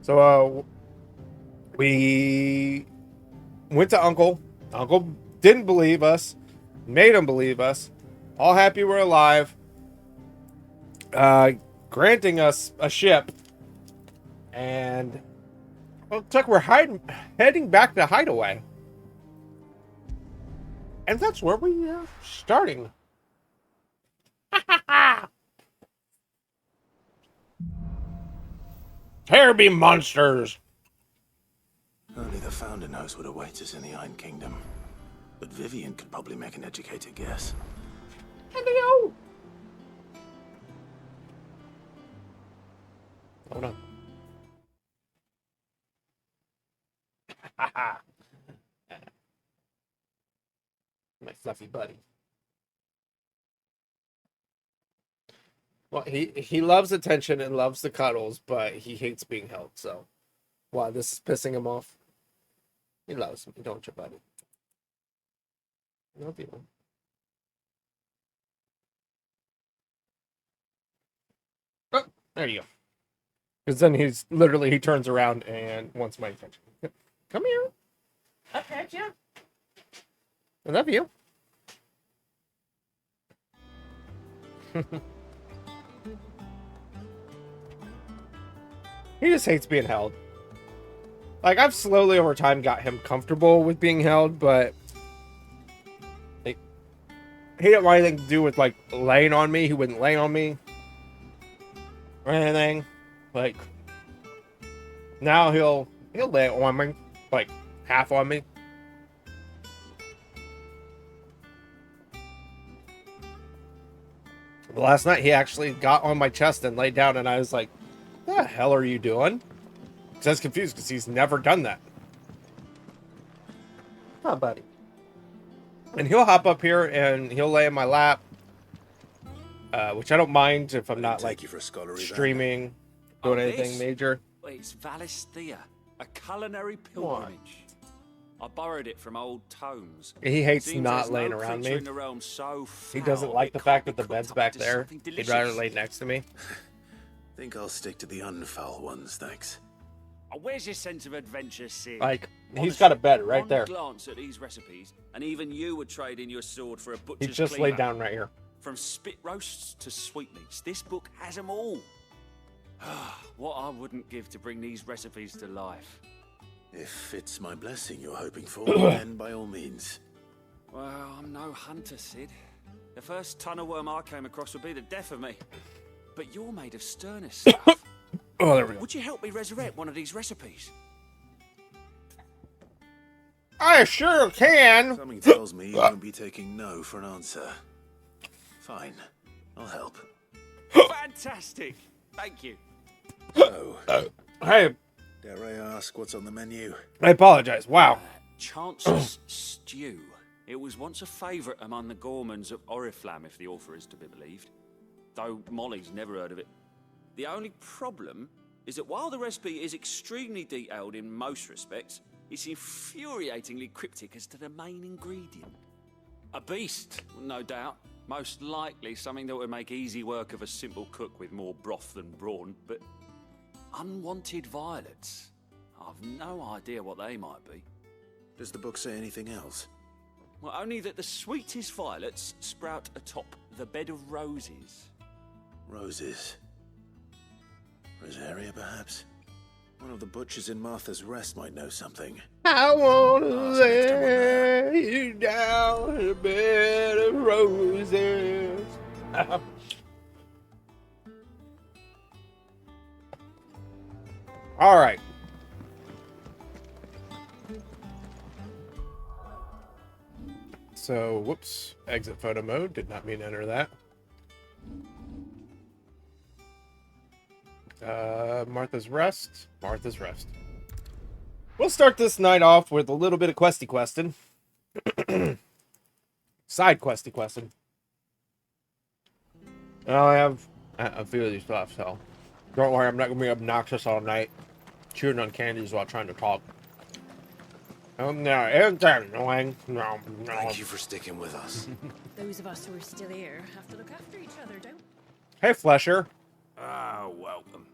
So we went to Uncle. Uncle didn't believe us. Made him believe us. All happy we're alive. Granting us a ship. And well, it's like we're heading back to Hideaway. And that's where we are starting. Here be monsters! Only the Founder knows what awaits us in the Iron Kingdom. But Vivian could probably make an educated guess. Hello! Hold on. My fluffy buddy. Well, he loves attention and loves the cuddles, but he hates being held, so... Wow, this is pissing him off. He loves me, don't you, buddy? Love you. Oh, there you go. Because then he turns around and wants my attention. Come here. I'll pet you. I love you. He just hates being held. Like, I've slowly over time got him comfortable with being held, but like, he didn't want anything to do with like laying on me. He wouldn't lay on me or anything. Like, now he'll lay on me, like half on me. Last night he actually got on my chest and laid down, and I was like, "What the hell are you doing?" Because I was confused because he's never done that. Oh, buddy. And he'll hop up here and he'll lay in my lap, which I don't mind if I'm not like streaming, doing anything major. It's Valisthea, a culinary pilgrimage. I borrowed it from old tomes. He hates not laying around me. He doesn't like the fact that the bed's back there. He'd rather lay next to me. Think I'll stick to the unfoul ones, thanks. Where's your sense of adventure, Sid? Like, he's got a bed right there. One glance at these recipes, and even you would trade in your sword for a butcher's He just laid down right here. From spit roasts to sweetmeats, this book has them all. What I wouldn't give to bring these recipes to life. If it's my blessing you're hoping for, then by all means. Well, I'm no hunter, Sid. The first tunnel worm I came across would be the death of me. But you're made of sterner stuff. Oh, there we go. Would you help me resurrect one of these recipes? I sure can. Something tells me you won't be taking no for an answer. Fine, I'll help. Fantastic. Thank you. So, Hey, dare I ask what's on the menu? I apologize. Wow. Chance's Stew. It was once a favourite among the gourmands of Oriflamme, if the author is to be believed. Though Molly's never heard of it. The only problem is that while the recipe is extremely detailed in most respects, it's infuriatingly cryptic as to the main ingredient. A beast, no doubt. Most likely something that would make easy work of a simple cook with more broth than brawn, but unwanted violets. I've no idea what they might be. Does the book say anything else? Well, only that the sweetest violets sprout atop the bed of roses. Roses. Rosaria, perhaps? One of the butchers in Martha's Rest might know something. I want to lay you down in a bed of roses. All right. So, whoops. Exit photo mode. Did not mean to enter that. Martha's Rest. Martha's Rest. We'll start this night off with a little bit of questy questing. Side questy questing. I have a few of these left, so don't worry, I'm not going to be obnoxious all night, chewing on candies while trying to talk. Oh, no, isn't that annoying? No. Thank you for sticking with us. Those of us who are still here have to look after each other, don't we? Hey, Flesher. Ah, welcome.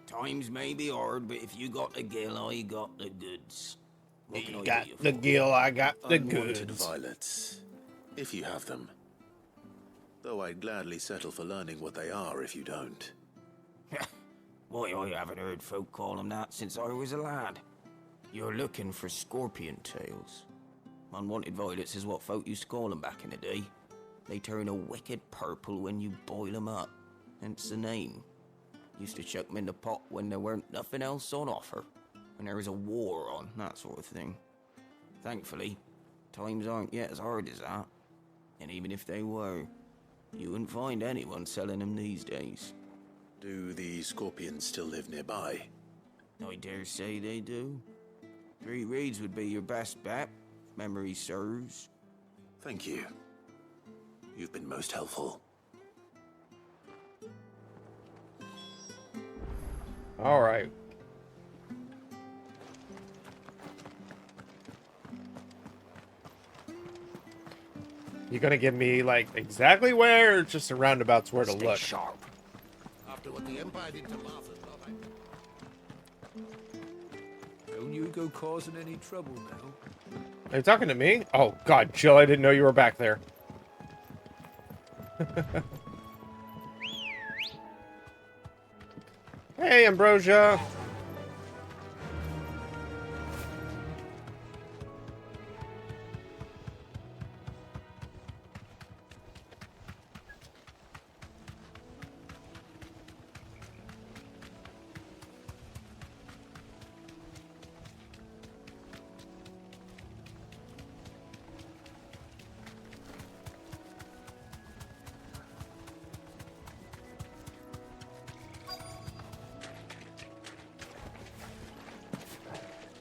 Times may be hard, but if you got the gill, I got the goods. What can I You do got you the for? gill, I got the Unwanted goods. violets, if you have them. Though I'd gladly settle for learning what they are if you don't. Why, I haven't heard folk call them that since I was a lad. You're looking for scorpion tails. Unwanted violets is what folk used to call them back in the day. They turn a wicked purple when you boil them up, hence the name. Used to chuck them in the pot when there weren't nothing else on offer, when there was a war on, that sort of thing. Thankfully, times aren't yet as hard as that. And even if they were, you wouldn't find anyone selling them these days. Do the scorpions still live nearby? I dare say they do. 3 Reeds would be your best bet, if memory serves. Thank you. You've been most helpful. All right. You gonna give me like exactly where, or just a roundabouts where to Stay look? sharp. After what the Empire did to Martha's love, Don't you go causing any trouble now. Are you talking to me? Oh God, Jill, I didn't know you were back there. Hey, Ambrosia.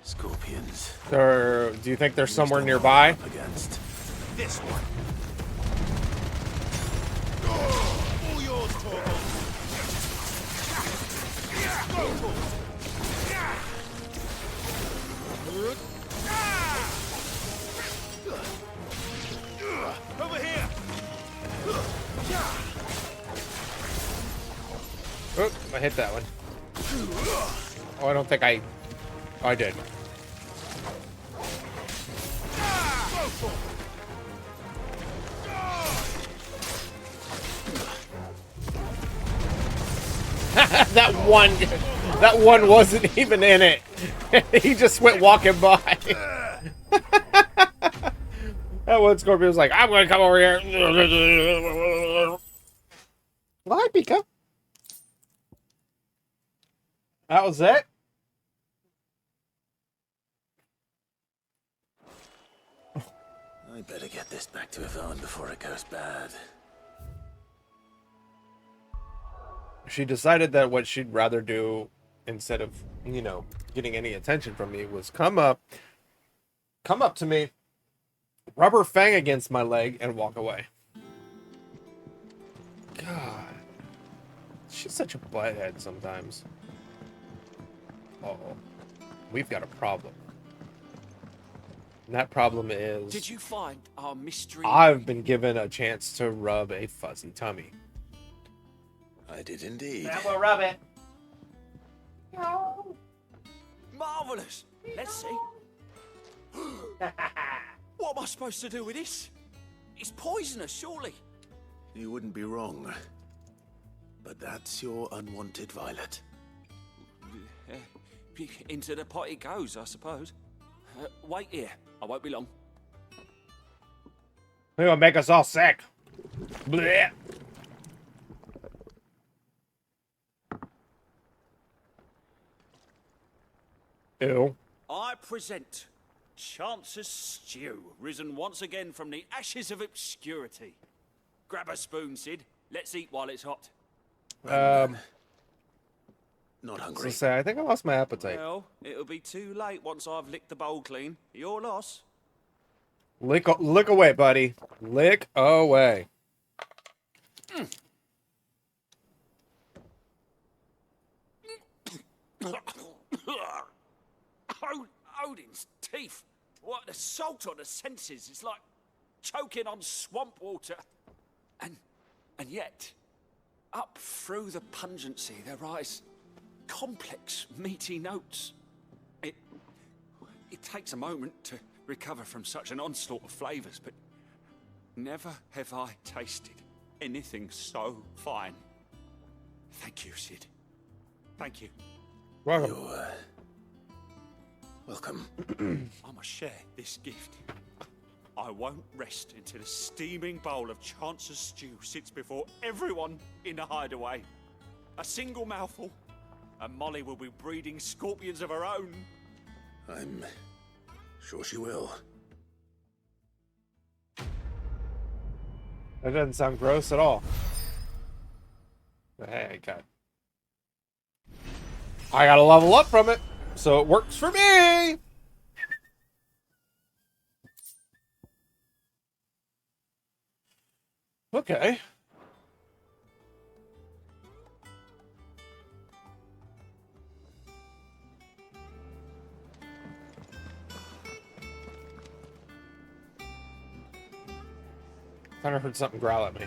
Scorpions. Or do you think they're somewhere nearby? Up against. this one. All yours, Torgal. Go. Over here. Oh, I hit that one. Oh, I don't think I... Oh, I did. that one wasn't even in it. He just went walking by. That one Scorpion was like, I'm gonna come over here. Well, hi, Pika. That was it? I better get this back to Yvonne before it goes bad. She decided that what she'd rather do instead of, you know, getting any attention from me was come up to me, rub her fang against my leg, and walk away. God. She's such a butthead sometimes. Uh-oh. We've got a problem. And that problem is... Did you find our mystery? I've been given a chance to rub a fuzzy tummy. I did indeed. And we'll rub it. Marvelous. Let's see. What am I supposed to do with this? It's poisonous, surely. You wouldn't be wrong. But that's your unwanted violet. Into the pot it goes, I suppose. Wait here. I won't be long. They're gonna make us all sick. Blech. Ew. I present Chance's Stew, risen once again from the ashes of obscurity. Grab a spoon, Sid. Let's eat while it's hot. Not So hungry. say, I think I lost my appetite. Well, it'll be too late once I've licked the bowl clean. Your loss. Lick away, buddy. Lick away. Odin's teeth. What an assault on the senses. It's like choking on swamp water. And yet, up through the pungency, there rise complex, meaty notes. It takes a moment to recover from such an onslaught of flavors, but never have I tasted anything so fine. Thank you, Sid. Thank you. Welcome. You're, welcome. I must share this gift. I won't rest until a steaming bowl of Chance's stew sits before everyone in the hideaway. A single mouthful, and Molly will be breeding scorpions of her own. I'm sure she will. That doesn't sound gross at all. But hey, I gotta level up from it, so it works for me. Okay. Thought I heard something growl at me.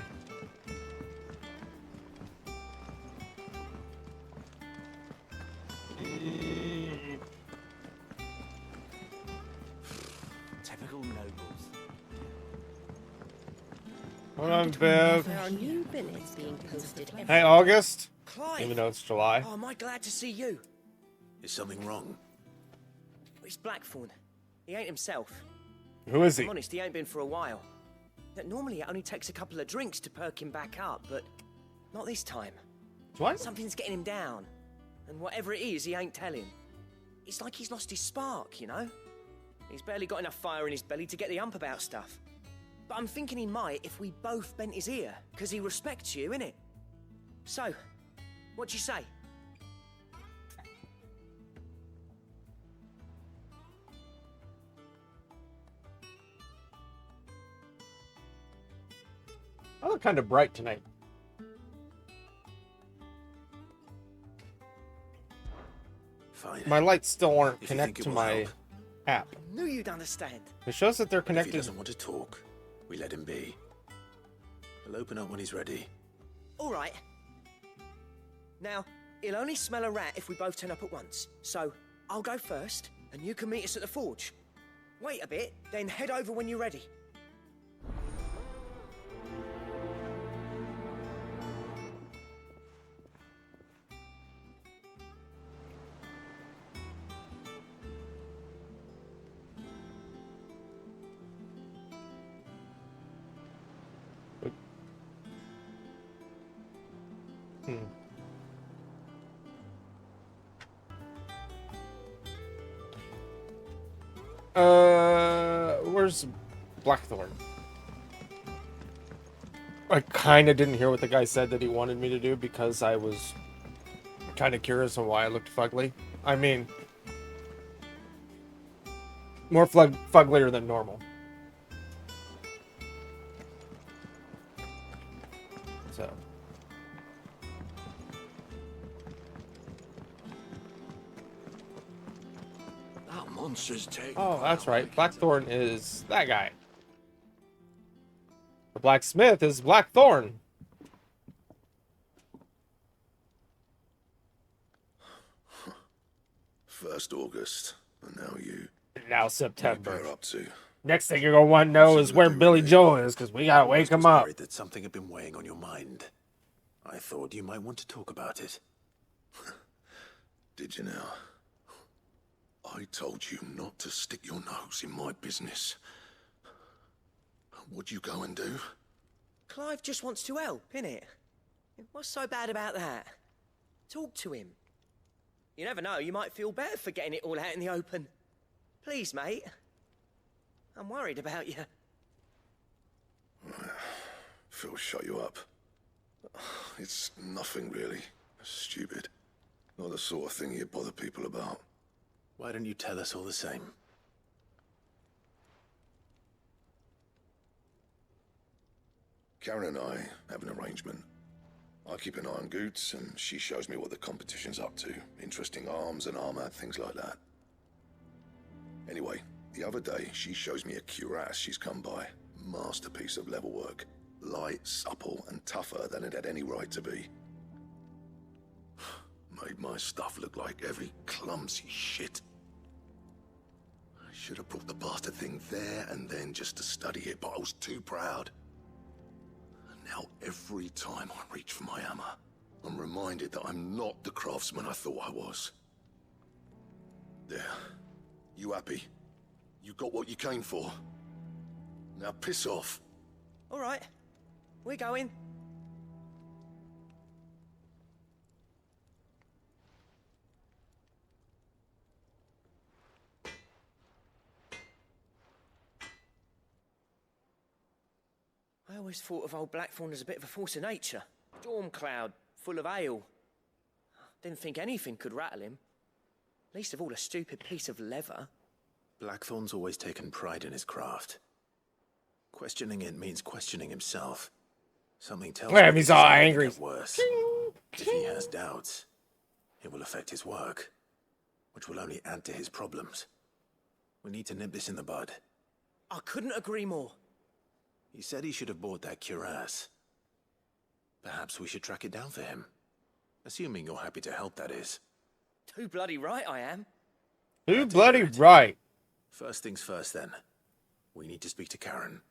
Typical nobles. Hold on, Viv. There are new billets being posted every Hey, August. Clive! Even though it's July. Oh, am I glad to see you? Is something wrong? It's Blackthorn. He ain't himself. Who is he? I'm honest, he ain't been for a while. Normally, it only takes a couple of drinks to perk him back up, but not this time. What? Something's getting him down. And whatever it is, he ain't telling. It's like he's lost his spark, you know? He's barely got enough fire in his belly to get the ump about stuff. But I'm thinking he might if we both bent his ear, because he respects you, innit? So, what you say? I look kind of bright tonight. Fine. My lights still aren't If you think connected it to will my help. app. Knew you'd understand. It shows that they're If he connected. doesn't want to talk, we let him be. He'll open up when he's ready. All right. Now, he'll only smell a rat if we both turn up at once. So, I'll go first, and you can meet us at the forge. Wait a bit, then head over when you're ready. Where's Blackthorn? I kind of didn't hear what the guy said that he wanted me to do because I was kind of curious on why I looked fugly. I mean, more fugglier than normal. So. That monster's taking Oh, that's quite a right. Blackthorn is that guy. The blacksmith is Blackthorn. First August, and now you. Now What September. you're up to. Next thing you're gonna want to know is where Billy Joe is, because we gotta wake him up. Worried that something had been weighing on your mind. I thought you might want to talk about it. Did you now? I told you not to stick your nose in my business. What'd you go and do? Clive just wants to help, innit? What's so bad about that? Talk to him. You never know, you might feel better for getting it all out in the open. Please, mate. I'm worried about you. Phil shut you up. It's nothing really. Stupid. Not the sort of thing you bother people about. Why don't you tell us all the same? Karen and I have an arrangement. I keep an eye on Goots, and she shows me what the competition's up to. Interesting arms and armor, things like that. Anyway, the other day, she shows me a cuirass she's come by. Masterpiece of level work. Light, supple, and tougher than it had any right to be. made my stuff look like every clumsy shit. I should have brought the bastard thing there and then just to study it, but I was too proud. And now every time I reach for my hammer, I'm reminded that I'm not the craftsman I thought I was. There. You happy? You got what you came for? Now piss off. All right. We're going. I always thought of old Blackthorn as a bit of a force of nature. Storm cloud, full of ale. Didn't think anything could rattle him. Least of all a stupid piece of leather. Blackthorn's always taken pride in his craft. Questioning it means questioning himself. Something tells me He's all angry. Worse. If he has doubts, it will affect his work, which will only add to his problems. We need to nip this in the bud. I couldn't agree more. He said he should have bought that cuirass. Perhaps we should track it down for him. Assuming you're happy to help, that is. Too bloody right I am. Too bloody right. First things first, then. We need to speak to Karen.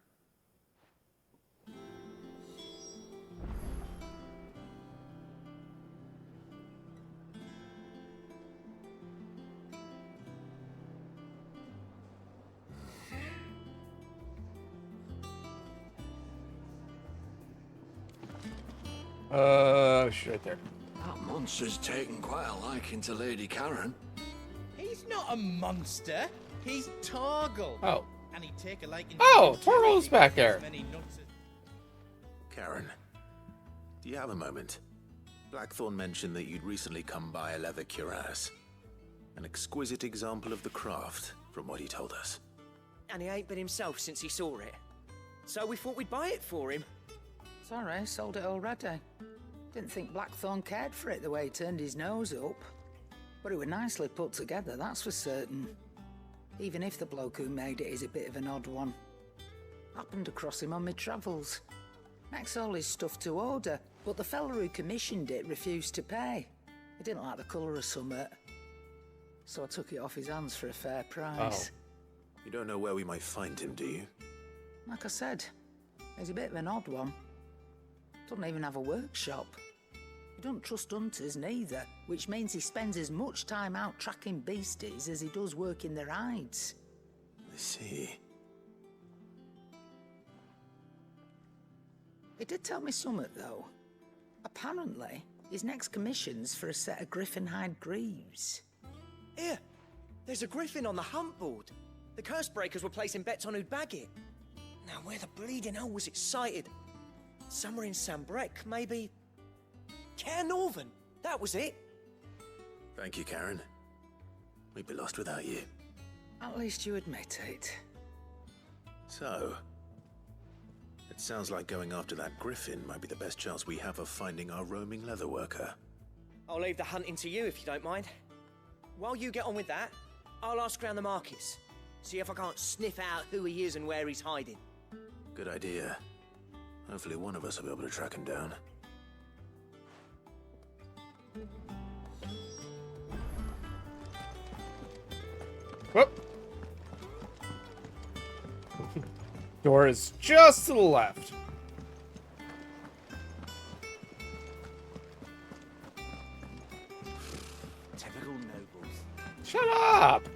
She's right there. That monster's taken quite a liking to Lady Karen. He's not a monster. He's Torgal. Oh. And he'd take a liking. Oh, Torgal's back there. Karen, do you have a moment? Blackthorn mentioned that you'd recently come by a leather cuirass. An exquisite example of the craft, from what he told us. And he ain't been himself since he saw it. So we thought we'd buy it for him. Sorry, sold it already. Didn't think Blackthorn cared for it the way he turned his nose up. But it was nicely put together, that's for certain. Even if the bloke who made it is a bit of an odd one. Happened across him on my travels. Makes all his stuff to order, but the fella who commissioned it refused to pay. He didn't like the colour of summit. So I took it off his hands for a fair price. Oh. You don't know where we might find him, do you? Like I said, he's a bit of an odd one. Doesn't even have a workshop. He doesn't trust hunters neither, which means he spends as much time out tracking beasties as he does working their hides. I see. He did tell me something, though. Apparently, his next commission's for a set of griffin hide greaves. Here, there's a griffin on the hunt board. The curse breakers were placing bets on who'd bag it. Now, where the bleeding hell was it sighted? Somewhere in Sambrec, maybe... Care Northern, that was it. Thank you, Karen. We'd be lost without you. At least you admit it. So, it sounds like going after that griffin might be the best chance we have of finding our roaming leatherworker. I'll leave the hunting to you if you don't mind. While you get on with that, I'll ask around the markets. See if I can't sniff out who he is and where he's hiding. Good idea. Hopefully one of us will be able to track him down. Whoop. Door is just to the left. Typical nobles. Shut up!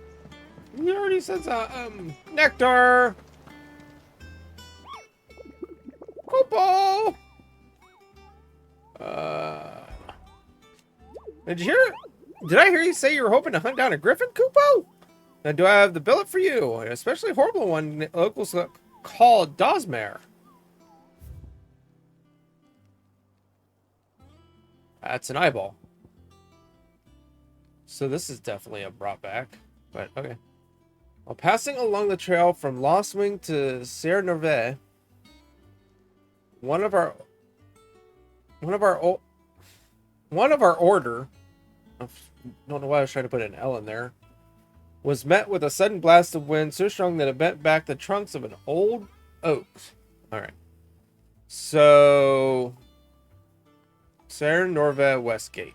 You already said nectar! Kupo! Did I hear you say you were hoping to hunt down a griffin, Kupo? Now, do I have the billet for you? An especially horrible one locals call Dosmare. That's an eyeball. So this is definitely a brought back, but okay. While passing along the trail from Lost Wing to Sierra Nerve, one of our order, I don't know why I was trying to put an L in there, was met with a sudden blast of wind so strong that it bent back the trunks of an old oak. All right. So, Sierra Norve Westgate.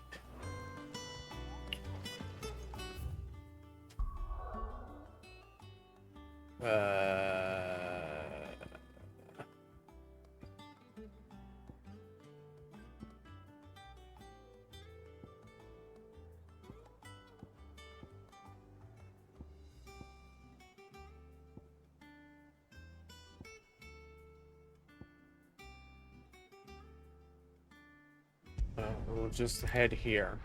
We'll just head here.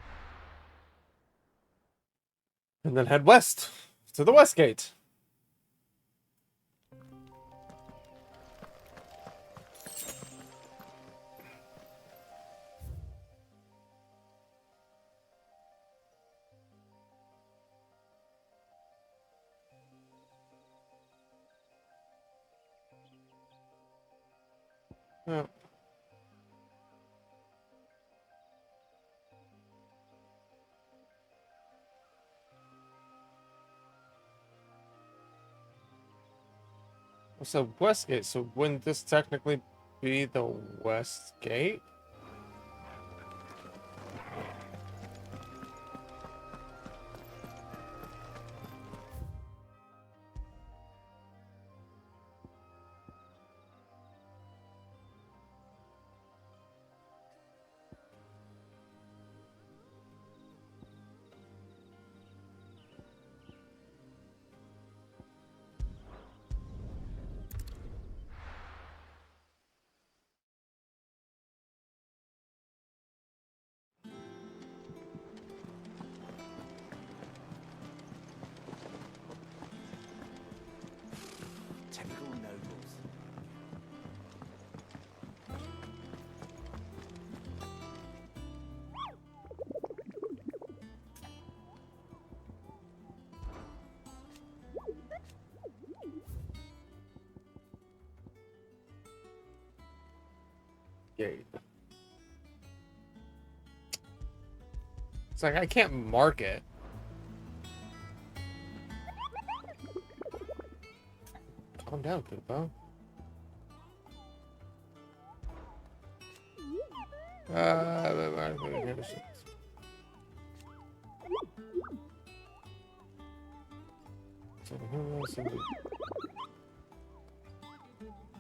And then head west to the west gate. Oh. So west gate. So wouldn't this technically be the west gate? Typical nobles. Gate. It's like I can't mark it. Calm down, Kupo.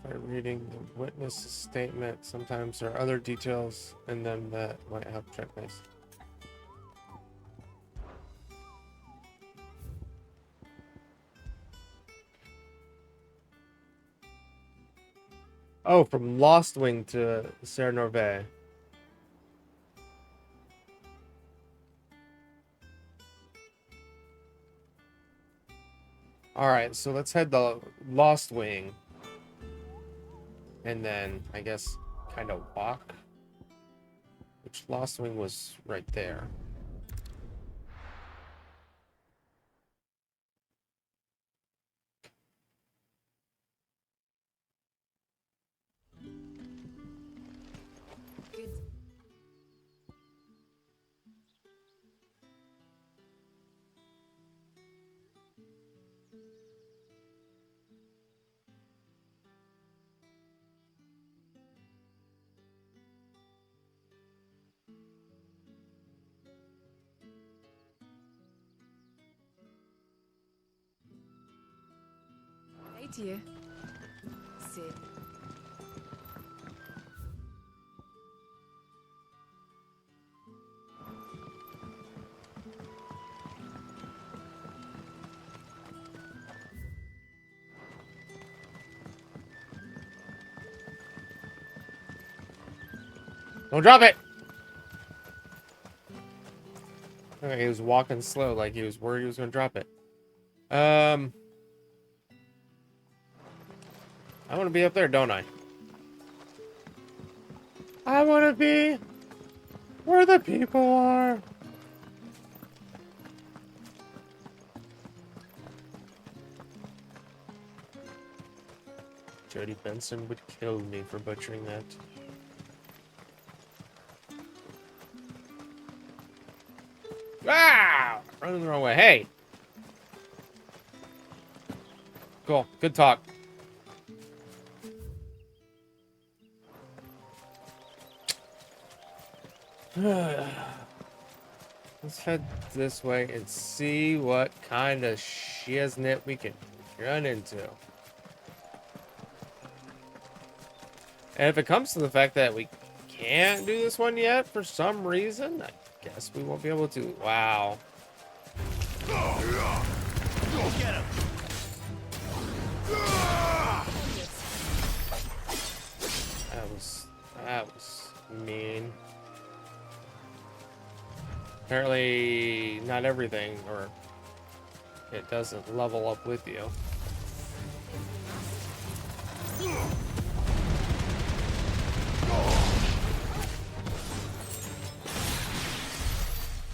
By reading the witness statement, sometimes there are other details in them that might help check this. Oh, from Lost Wing to Serre Norvais. Alright, so let's head the Lost Wing. And then, I guess, kind of walk. Which Lost Wing was right there. Hey to you. Sid. Don't drop it! Okay, he was walking slow, like he was worried he was gonna drop it. I want to be up there, don't I? I want to be where the people are. Jody Benson would kill me for butchering that. Ah! Running the wrong way. Hey! Cool. Good talk. Let's head this way and see what kind of shiznit we can run into. And if it comes to the fact that we can't do this one yet for some reason, I guess we won't be able to. Wow. Get him. That was mean. Apparently not everything, or it doesn't level up with you.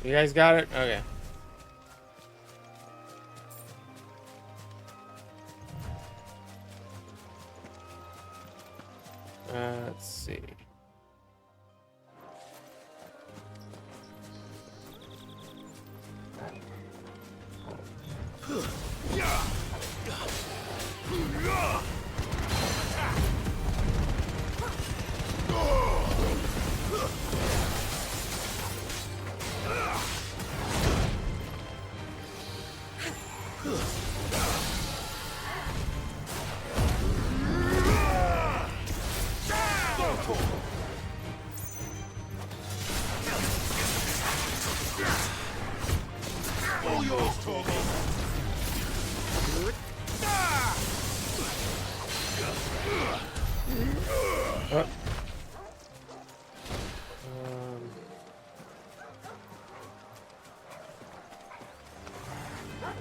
You guys got it? Okay. Let's see. All yours, Torgal.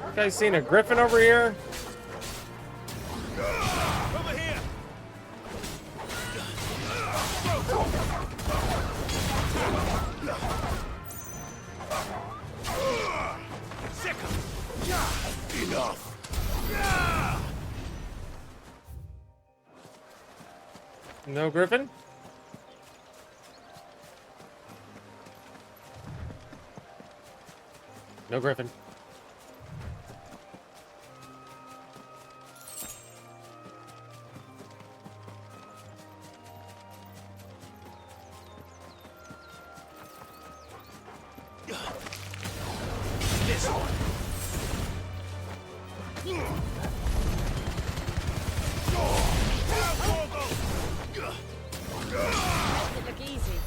You guys seen a griffin over here? Over here. Enough. No griffin? No griffin. This one. Makes it look easy.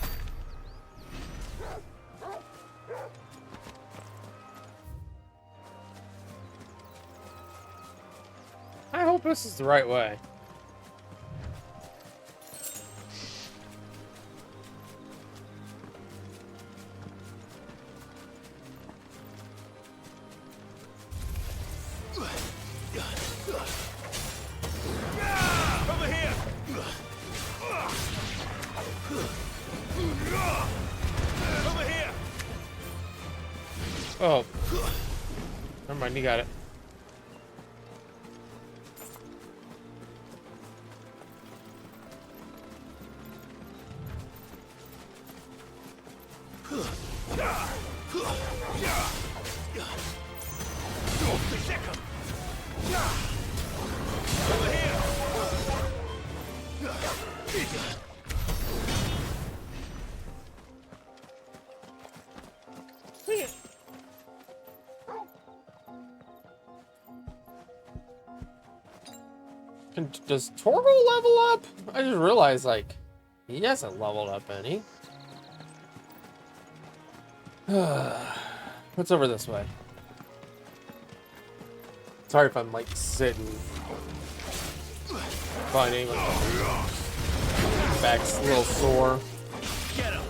I hope this is the right way. Over here. Over here. Oh. Never mind, you got it. Over here. Does Torgal level up? I just realized, like, he hasn't leveled up any. What's over this way? Sorry if I'm, like, sitting. Finding, like, back's a little sore. Get him.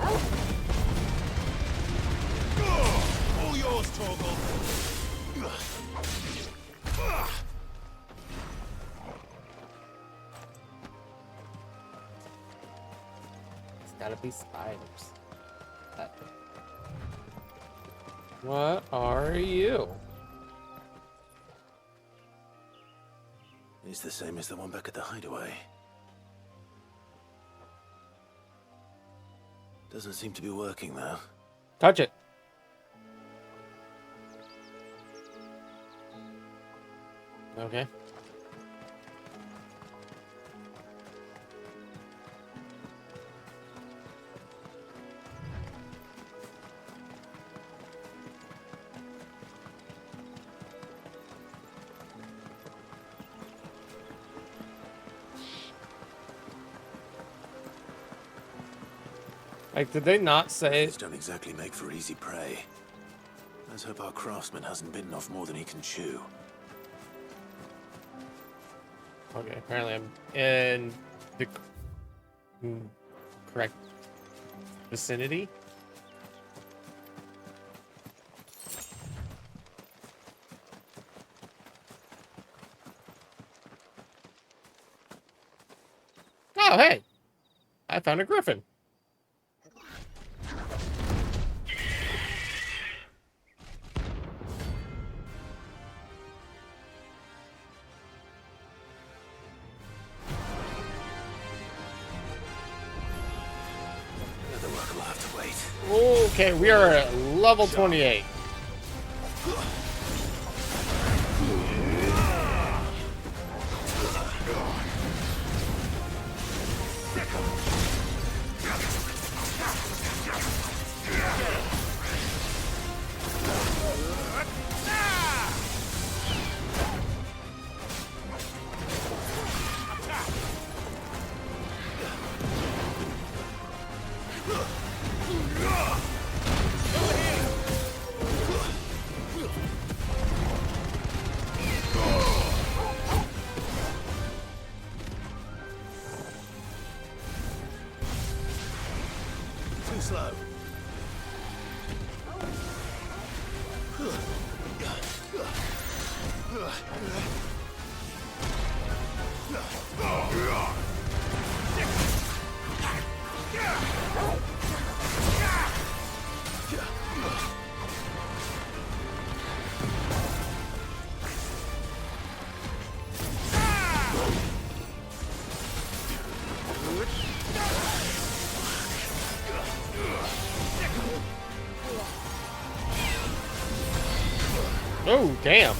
All yours, Torgal. It's gotta be spiders. What are you? It's the same as the one back at the hideaway. Doesn't seem to be working, though. Touch it. Okay. Like, did they not say? These don't exactly make for easy prey. Let's hope our craftsman hasn't bitten off more than he can chew. Okay, apparently I'm in the correct vicinity. Oh, hey! I found a griffin. The work will have to wait. Okay, we are at level 28. Too slow. Oh, damn.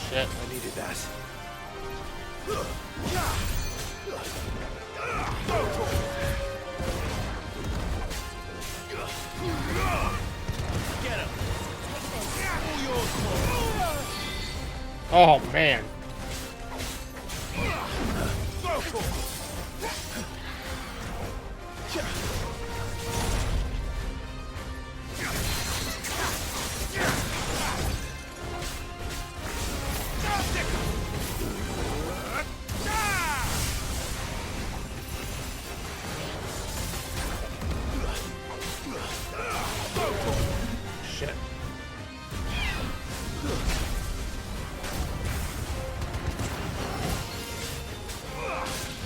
Shit. I needed that. Get him. Oh, man. Shit.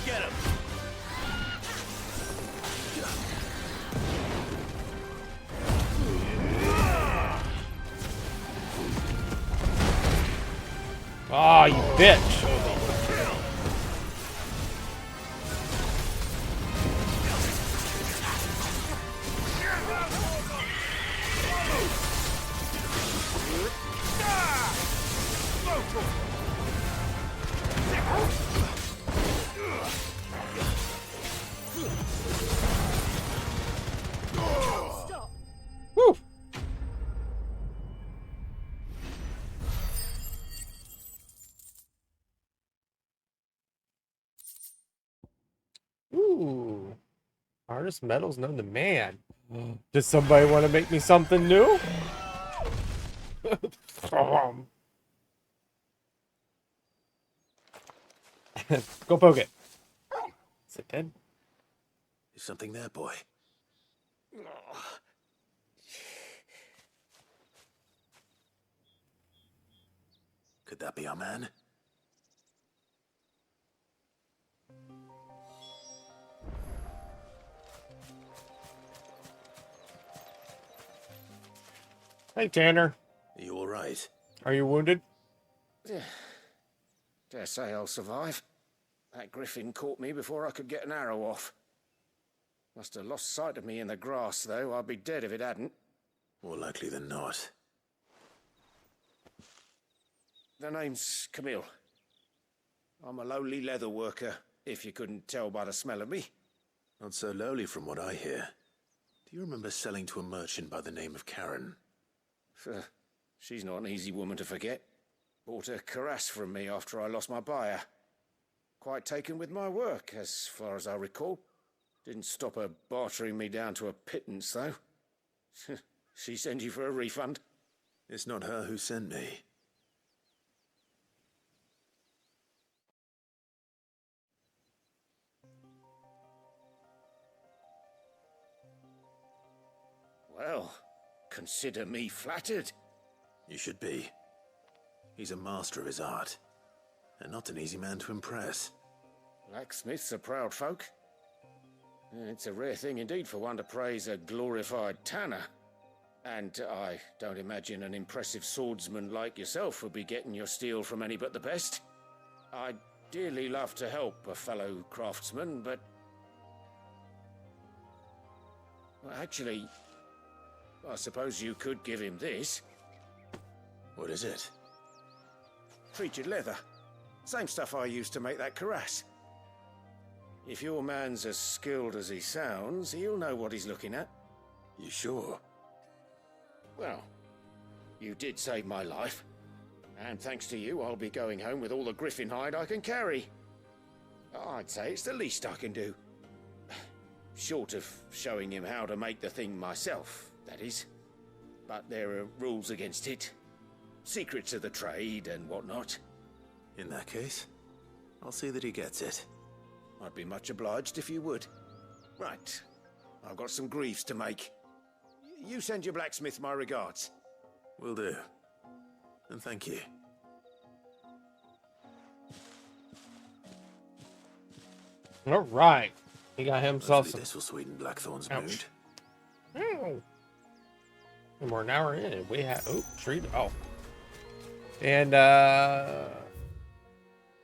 Get him. Oh, you bitch. Stop. Woo. Ooh. Hardest metals known to man. Does somebody want to make me something new? Go poke it. Is it dead? Is something there, boy? Could that be our man? Hey, Tanner. Are you all right? Are you wounded? Dare say I'll survive. That griffin caught me before I could get an arrow off. Must have lost sight of me in the grass, though. I'd be dead if it hadn't. More likely than not. The name's Camille. I'm a lowly leather worker, if you couldn't tell by the smell of me. Not so lowly from what I hear. Do you remember selling to a merchant by the name of Karen? She's not an easy woman to forget. Bought a cuirass from me after I lost my buyer. Quite taken with my work, as far as I recall. Didn't stop her bartering me down to a pittance, though. She sent you for a refund? It's not her who sent me. Well, consider me flattered. You should be. He's a master of his art, and not an easy man to impress. Blacksmiths are proud folk. It's a rare thing indeed for one to praise a glorified tanner. And I don't imagine an impressive swordsman like yourself would be getting your steel from any but the best. I'd dearly love to help a fellow craftsman, but... Well, actually, I suppose you could give him this. What is it? Treated leather. Same stuff I used to make that cuirass. If your man's as skilled as he sounds, he'll know what he's looking at. You sure? Well, you did save my life. And thanks to you, I'll be going home with all the griffin hide I can carry. I'd say it's the least I can do. Short of showing him how to make the thing myself, that is. But there are rules against it. Secrets of the trade and whatnot. In that case, I'll see that he gets it. I'd be much obliged if you would. Right. I've got some greaves to make. You send your blacksmith my regards. Will do. And thank you. All right. He got himself some... This will sweeten Blackthorn's Ouch. mood. Oh. And we're an hour in, and we have... Oh, treat... Oh. And,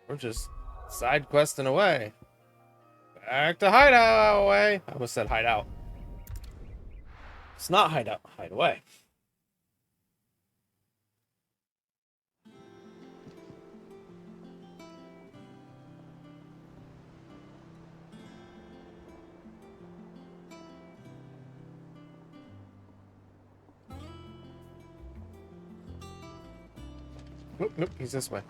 we're just side questing away. Back to hideout away. I almost said hideout. It's not hideout. Hide away. Nope, nope, he's this way.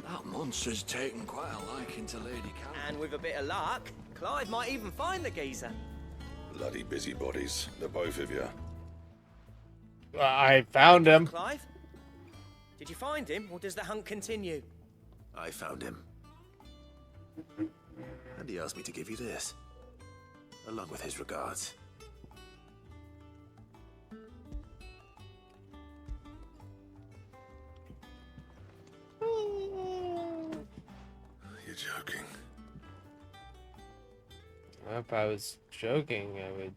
That monster's taken quite a liking to Lady Karen. And with a bit of luck, Clive might even find the geezer. Bloody busybodies, the both of you. I found him. Clive? Did you find him, or does the hunt continue? I found him. And he asked me to give you this. Along with his regards. You're joking. If I was joking, I would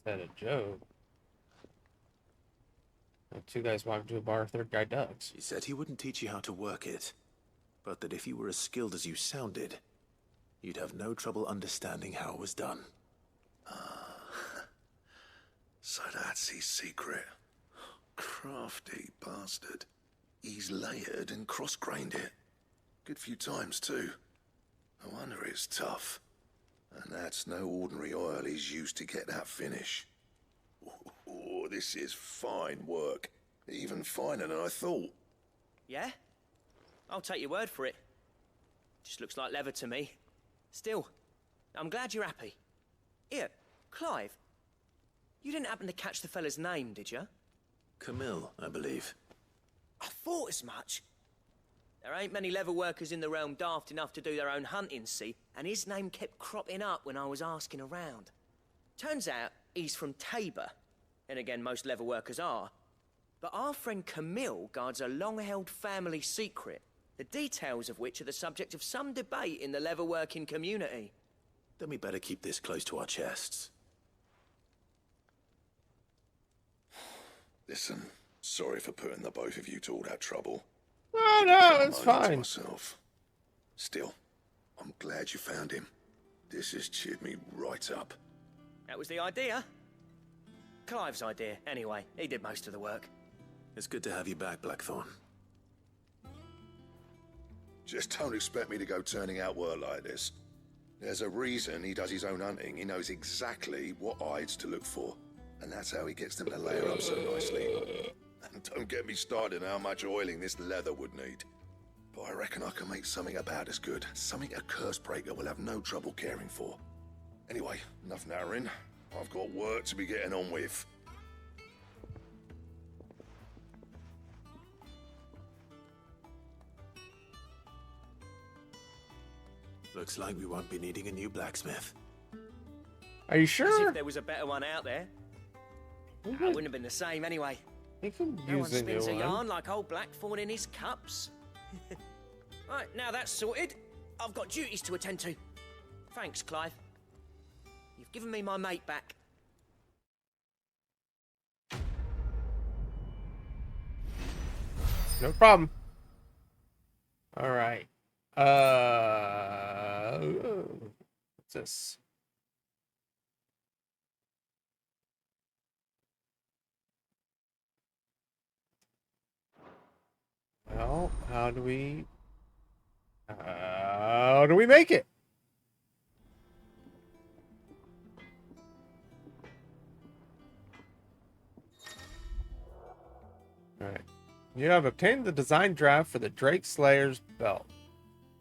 said a joke. Like two guys walk into a bar, third guy ducks. He said he wouldn't teach you how to work it, but that if you were as skilled as you sounded, you'd have no trouble understanding how it was done. So that's his secret. Crafty bastard. He's layered and cross-grained it. Good few times, too. No wonder it's tough. And that's no ordinary oil he's used to get that finish. Oh, this is fine work. Even finer than I thought. Yeah? I'll take your word for it. Just looks like leather to me. Still, I'm glad you're happy. Here, Clive. You didn't happen to catch the fella's name, did you? Camille, I believe. I thought as much. There ain't many leather workers in the realm daft enough to do their own hunting, see? And his name kept cropping up when I was asking around. Turns out he's from Tabor. And again, most leather workers are. But our friend Camille guards a long-held family secret, the details of which are the subject of some debate in the leather-working community. then we better keep this close to our chests. Listen, sorry for putting the both of you to all that trouble. Oh, Keep no, it it's to my fine. myself. Still, I'm glad you found him. This has cheered me right up. That was the idea. Clive's idea, anyway. He did most of the work. It's good to have you back, Blackthorn. Just don't expect me to go turning out work like this. There's a reason he does his own hunting. He knows exactly what hides to look for. And that's how he gets them to layer up so nicely. And don't get me started on how much oiling this leather would need. But I reckon I can make something about as good. Something a curse breaker will have no trouble caring for. Anyway, enough nattering. I've got work to be getting on with. Looks like we won't be needing a new blacksmith. Are you As sure? if there was a better one out there. It wouldn't have been the same anyway. He can No one use a new spins a one. yarn like old Blackthorn in his cups. Right, now that's sorted, I've got duties to attend to. Thanks, Clive. You've given me my mate back. No problem. All right. What's this? Well, how do we make it? All right. You have obtained the design draft for the Drake Slayer's belt.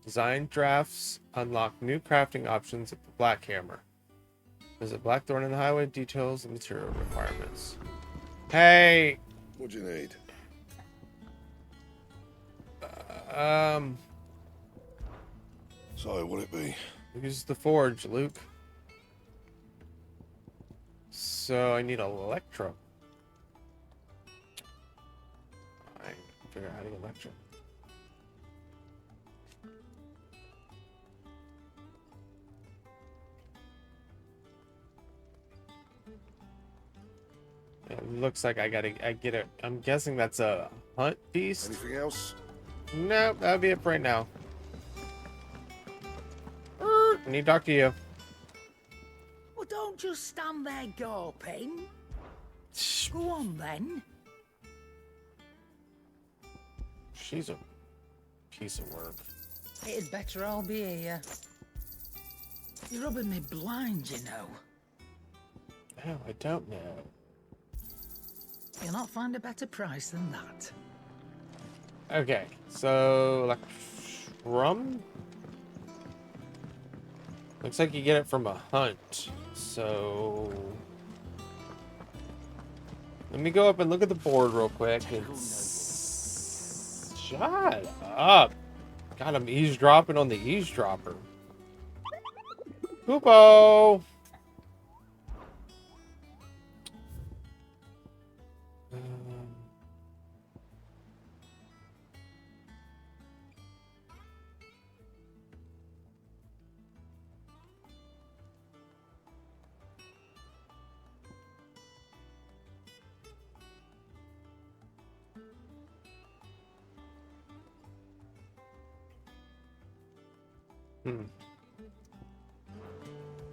Design drafts unlock new crafting options at the Black Hammer. Visit Blackthorn in the Highway details and material requirements. Hey! What do you need? So, what'll it be? Use the forge, Luke. So I need electro. I figure out how to get electro. It looks like I get it. I'm guessing that's a hunt beast. Anything else? No, that'll be it for right now. I need to talk to you. Well, don't just stand there gawping. Go on, then. She's a piece of work. It'd better all be here. You're rubbing me blind, you know. Oh, I don't know. You'll not find a better price than that. Okay, so like rum. Looks like you get it from a hunt. So let me go up and look at the board real quick. Shut up. God, I'm eavesdropping on the eavesdropper. Poopo.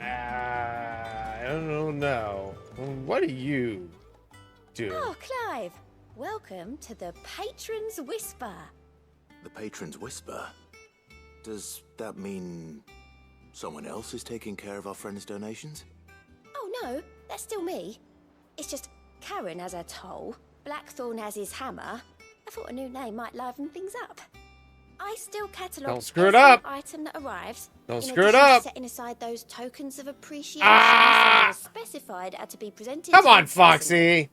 I don't know. What do you do? Oh, Clive. Welcome to the Patron's Whisper. The Patron's Whisper? Does that mean someone else is taking care of our friend's donations? Oh, no. That's still me. It's just Karen has her toll, Blackthorn has his hammer. I thought a new name might liven things up. I still catalogue Don't screw it every up. item that arrives. Don't in screw it addition to up. setting aside those tokens of appreciation Ah! specified are to be presented. Come to on, each person. Foxy.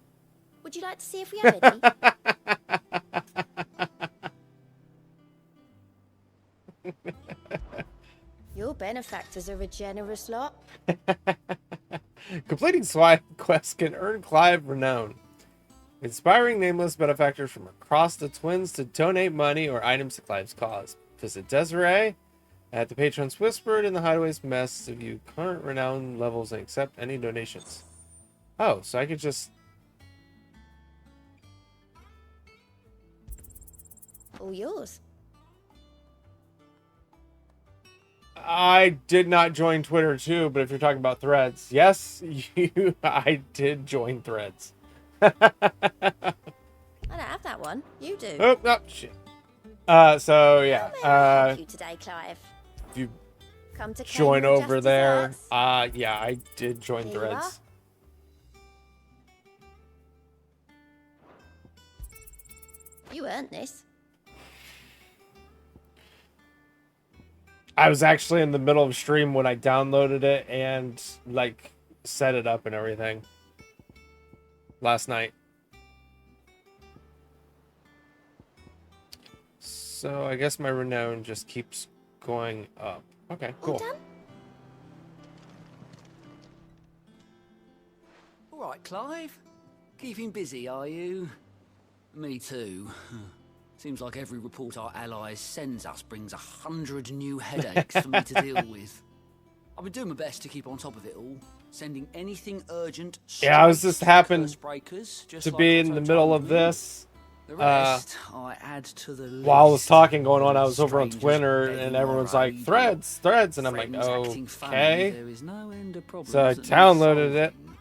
Would you like to see if we have any? Your benefactors are a generous lot. Completing side quests can earn Clive renown. Inspiring nameless benefactors from across the Twins to donate money or items to Clive's cause. Visit Desiree At the patrons whispered in the hideaway's mess to view current renown levels and accept any donations. Oh, so I could just... All yours. I did not join Twitter too, but if you're talking about Threads, yes, I did join Threads. I don't have that one. You do. Oh, no, shit. So yeah. How may I help you today, Clive? If you Come to claim join your over just there, desserts? yeah, I did join Here you Threads. You earned this. I was actually in the middle of stream when I downloaded it and like set it up and everything last night. So I guess my renown just keeps going up. Okay, cool. All done? All right, Clive. Keeping busy, are you? Me too. Seems like every report our allies sends us brings 100 new headaches for me to deal with. I've been doing my best to keep on top of it all, sending anything urgent. Yeah, I was just happened breakers, just to like be Otto in the middle told of me. this. The rest, I add to the list. While I was talking going on, I was over on Strangers Twitter begging and our everyone's like, aid, threads, and I'm like, friends acting funny. okay. There is no end of problems So I that need downloaded it. solving.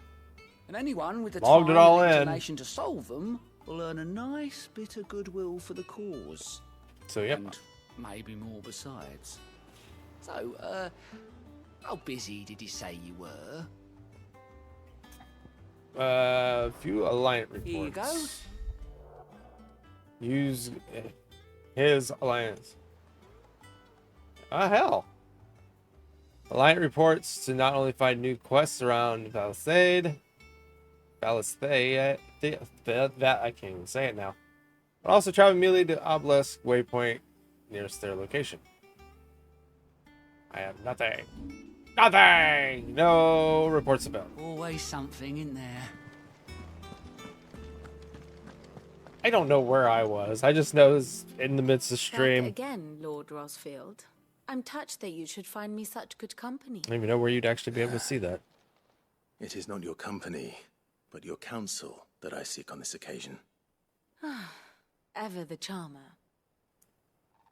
And anyone with the Logged time it all and in. inclination to solve them will earn a nice bit of goodwill for the cause. So yep. And maybe more besides. So, how busy did you say you were? View Alliance reports. Here you go. Use his alliance. Ah, hell. Alliance reports to not only find new quests around Palisade, that I can't even say it now, but also travel immediately to Obelisk Waypoint nearest their location. I have nothing. Nothing! No reports about. Always something in there. I don't know where I was. I just know it's in the midst of Back stream. again, Lord Rosfield. I'm touched that you should find me such good company. I don't even know where you'd actually be able to see that. It is not your company, but your counsel that I seek on this occasion. Ever the charmer.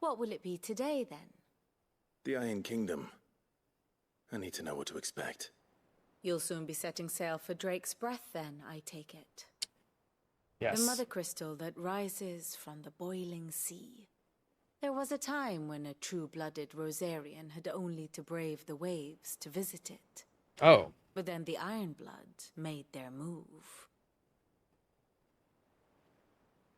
What will it be today, then? The Iron Kingdom. I need to know what to expect. You'll soon be setting sail for Drake's Breath, then, I take it. Yes. The mother crystal that rises from the boiling sea. There was a time when a true-blooded Rosarian had only to brave the waves to visit it. Oh. But then the Ironblood made their move.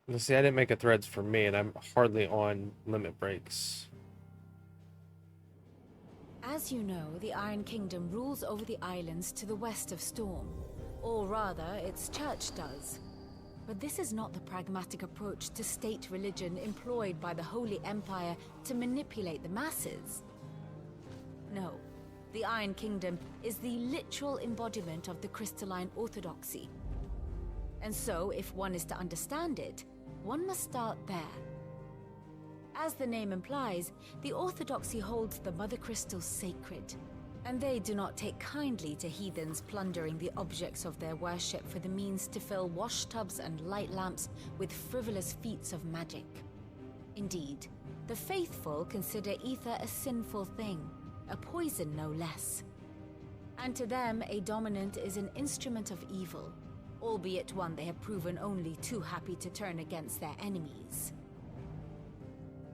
You see, I didn't make a threads for me, and I'm hardly on limit breaks. As you know, the Iron Kingdom rules over the islands to the west of Storm. Or rather, its church does. But this is not the pragmatic approach to state religion employed by the Holy Empire to manipulate the masses. No, the Iron Kingdom is the literal embodiment of the crystalline orthodoxy. And so, if one is to understand it, one must start there. As the name implies, the orthodoxy holds the Mother Crystals sacred, and they do not take kindly to heathens plundering the objects of their worship for the means to fill washtubs and light lamps with frivolous feats of magic. Indeed, the faithful consider ether a sinful thing, a poison no less. And to them, a dominant is an instrument of evil, albeit one they have proven only too happy to turn against their enemies.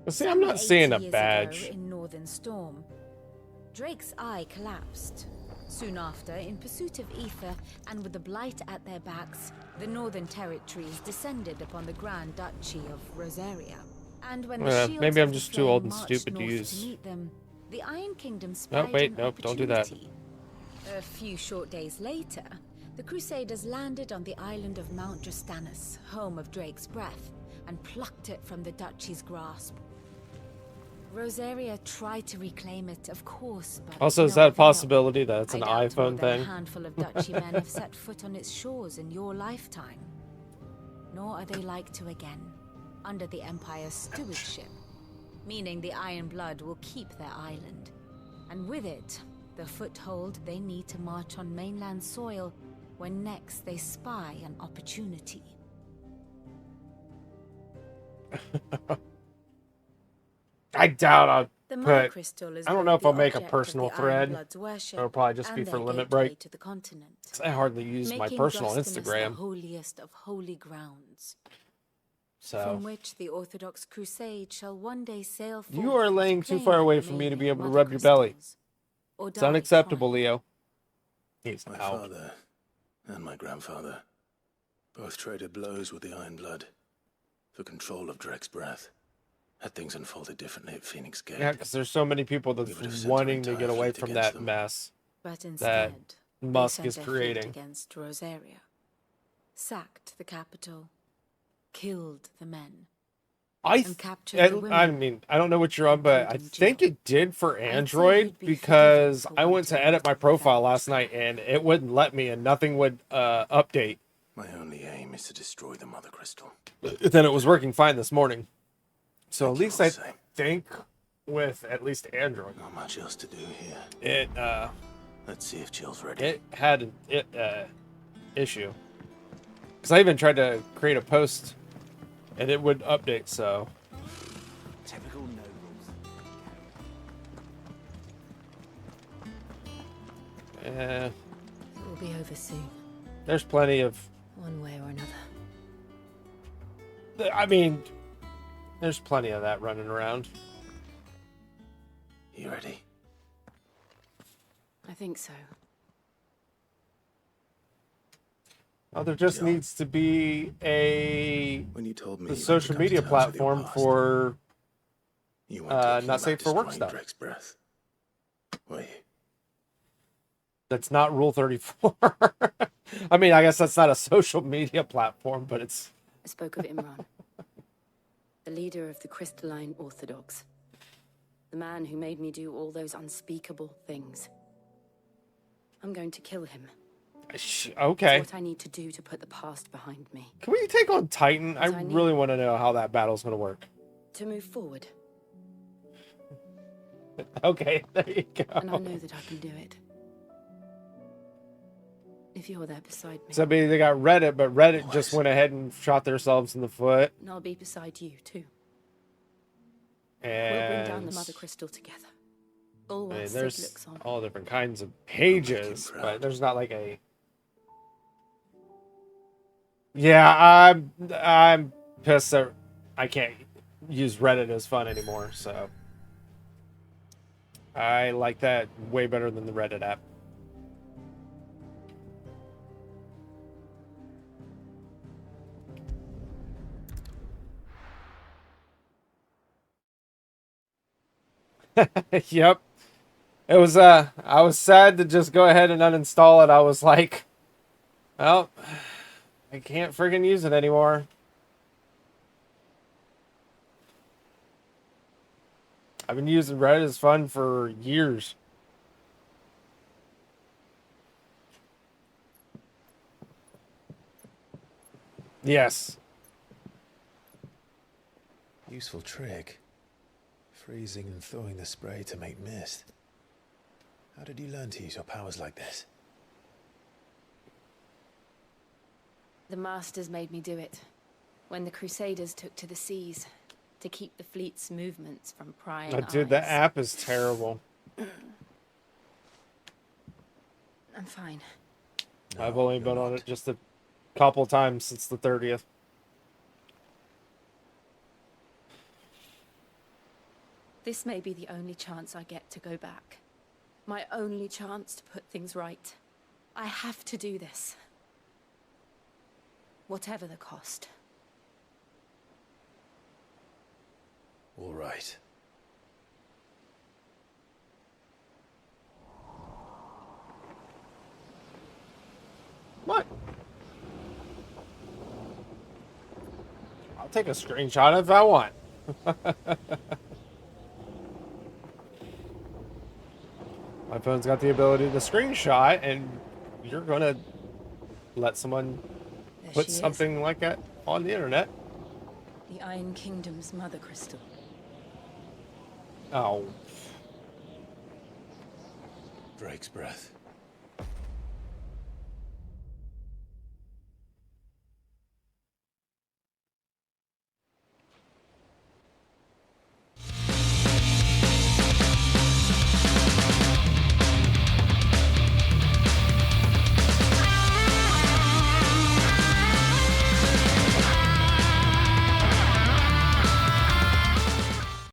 But see, I'm not seeing a 80 years badge. ago in Northern Storm, Drake's eye collapsed. Soon after, in pursuit of ether and with the blight at their backs, the Northern Territories descended upon the Grand Duchy of Rosaria. And when the shields maybe I'm of the just too flame old and marched stupid to north use. meet them, the Iron Kingdom spied wait, an nope, don't do that. opportunity. A few short days later, the Crusaders landed on the island of Mount Justanus, home of Drake's Breath, and plucked it from the duchy's grasp. Rosaria tried to reclaim it, of course, but Also, is no that a avail. possibility that it's an I doubt more iPhone than thing? A handful of duchy men have set foot on its shores in your lifetime. Nor are they like to again, under the Empire's stewardship. meaning the Iron Blood will keep their island. And with it, the foothold they need to march on mainland soil when next they spy an opportunity. I doubt I'll The Mother put... Crystal is I don't know both if I'll the make a object of personal the Iron thread. Blood's worship It'll probably just and be for their limit gateway break. to the continent, I hardly use my making personal Drostenus the Instagram. holiest of holy grounds, So from which the Orthodox Crusade shall one day sail forth. you are laying to too claim far the away from me to be remaining able to Mother rub your belly. Crystals, or It's die unacceptable, trying. Leo. He's My out. father and my grandfather both traded blows with the Iron Blood for control of Drek's breath. Had things unfolded differently at Phoenix Gate. Yeah, because there's so many people We would have that's sent wanting our to entire get away fleet from against that them. mess But that instead, Musk they is sent their fleet creating. against Rosaria, sacked the capital, killed the men, and captured the women. I mean, I don't know what you're on, but I them think it did for Android you'd be because forgiven for I went to wanting edit my profile last night and it wouldn't let me and nothing would update. My only aim is to destroy the Mother Crystal. Then it was working fine this morning. So at least I say. think with at least Android, Not much else to do here. it Let's see if Jill's ready. it had an issue. Because I even tried to create a post and it would update. So Typical nobles. eh, It will be over soon, there's plenty of. one way or another. I mean, there's plenty of that running around. You ready? I think so. Oh, there just needs to be When you told me the you social had to media come to terms with your platform past, for you weren't talking not about safe for work destroying stuff. Drek's breath, were you? That's not Rule 34. I mean, I guess that's not a social media platform, but it's... I spoke of Imran, the leader of the Crystalline Orthodox. The man who made me do all those unspeakable things. I'm going to kill him. Okay. It's what I need to do to put the past behind me. Can we take on Titan? I What I need. really want to know how that battle's going to work. To move forward. Okay, there you go. And I know that I can do it. If you're there beside me. So maybe they got Reddit, but Reddit just went ahead and shot themselves in the foot. And I'll be beside you, too. We'll bring down And the Mother Crystal together. All I while mean, Sid there's looks on. all different kinds of pages, but there's not like a... Yeah, I'm pissed that I can't use Reddit as fun anymore, so... I like that way better than the Reddit app. Yep. It was I was sad to just go ahead and uninstall it. I was like, well, I can't friggin' use it anymore. I've been using Reddit as fun for years. Yes. Useful trick. Freezing and thawing the spray to make mist. How did you learn to use your powers like this? The Masters made me do it. When the Crusaders took to the seas. To keep the fleet's movements from prying Oh, dude, the eyes. app is terrible. I'm fine. I've only been on it just a couple times since the 30th. This may be the only chance I get to go back. My only chance to put things right. I have to do this. Whatever the cost. All right. What? I'll take a screenshot if I want. My phone's got the ability to screenshot, and you're gonna let someone There put she is. something like that on the internet. The Iron Kingdom's Mother Crystal. Oh. Drake's breath.